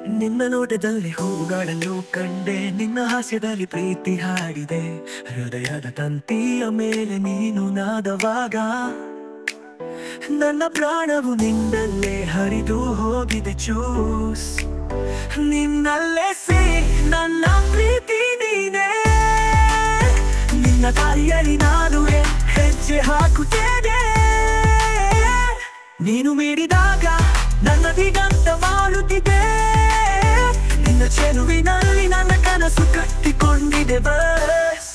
ನಿನ್ನ ನೋಟದಲ್ಲಿ ಹೂಗಳನ್ನು ಕಂಡೆ, ನಿನ್ನ ಹಾಸ್ಯದಲ್ಲಿ ಪ್ರೀತಿ ಹಾಡಿದೆ. ಹೃದಯದ ತಂತಿಯ ಮೇಲೆ ನೀನು ನಾದವಾಗ ನನ್ನ ಪ್ರಾಣವು ನಿನ್ನಲ್ಲೇ ಹರಿದು ಹೋಗಿದೆ. ಚೂಸ್ ನಿನ್ನಲ್ಲೇ ನನ್ನ ಪ್ರೀತಿ ನೀನೇ. ನಿನ್ನ ದಾರಿಯಲ್ಲಿ ನಾನು ಹೆಜ್ಜೆ ಹಾಕುತ್ತೇನೆ. ನೀನು ಮೀರಿದಾಗ ನನ್ನ ದಿಗಂತ ಮಾಡುತ್ತಿದೆ. ನಿನ್ನ ಚೆಲುವಿನಲ್ಲಿ ನನ್ನ ಕನಸು ಕಟ್ಟಿಕೊಂಡಿದೆ. ಬಸ್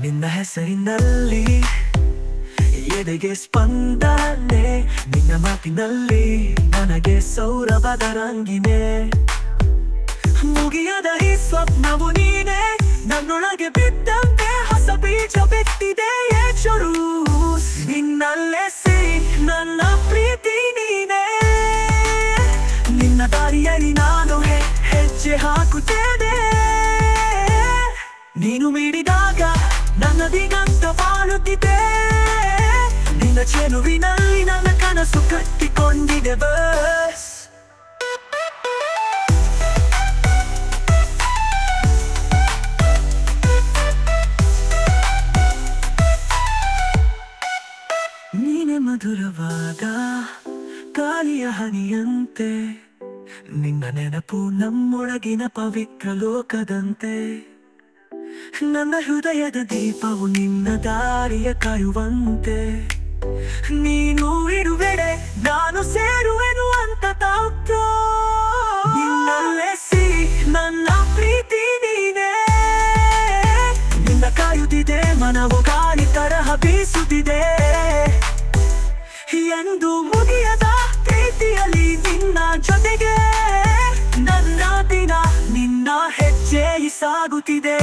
ನಿನ್ನ ಹೆಸರಿನಲ್ಲಿ ಎದೆಗೆ ಸ್ಪಂದನೆ, ನಿನ್ನ ಮಾತಿನಲ್ಲಿ ನನಗೆ ಸೌರಭದ ರಂಗಿನೆ. ಮುಗಿಯದ ಈ ಸ್ವಪ್ನವು ನೀನೆ, ನನ್ನೊಳಗೆ ಬಿದ್ದಂತೆ ಹೊಸ ಬೀಜ ಬಿತ್ತಿದೆ. ಚುರು ನಿನ್ನಲ್ಲೇ ನನ್ನ ಪ್ರೀತಿ ನೀನೆ. ನಿನ್ನ ದಾರಿಯಲ್ಲಿ ನಾನು ಹೆಜ್ಜೆ ಹಾಕುತ್ತೇನೆ. ನೀನು ಮೀರಿದಾಗ ನನ್ನ ದಿಗಂತ ಬಾಳುತ್ತಿದೆ. ನಿನ್ನ ಚೆಲುವಿನಲ್ಲಿ ನನ್ನ ಕನಸು ಕಟ್ಟಿಕೊಂಡಿದೆ. ಬಸ್ ನೀನೆ ಮಧುರವಾದ ಗಾಳಿಯ ಹನಿಯಂತೆ, ನಿನ್ನ ನೆನಪು ನಮ್ಮೊಳಗಿನ ಪವಿತ್ರ ಲೋಕದಂತೆ. ನನ್ನ ಹೃದಯದ ದೀಪವು ನಿನ್ನ ದಾರಿಯ ಕಾಯುವಂತೆ. ನೀನು ಇರುವೆಡೆ ನಾನು ಸೇರುವೆನು ಅಂತ ತಾವು. ನಿನ್ನಲ್ಲೇ ನನ್ನ ಪ್ರೀತಿ ನೀನೇ. ನಿನ್ನ ಕಾಯುತ್ತಿದೆ ಮನವು ಗಾಳಿ ತರಹ ಬೀಸುತ್ತಿದೆ. ಎಂದು ಮುಗಿಯದ ಪ್ರೀತಿಯಲ್ಲಿ ನಿನ್ನ ಜೊತೆಗೆ ನನ್ನ ದಿನ ನಿನ್ನ ಹೆಜ್ಜೆ ಸಾಗುತ್ತಿದೆ.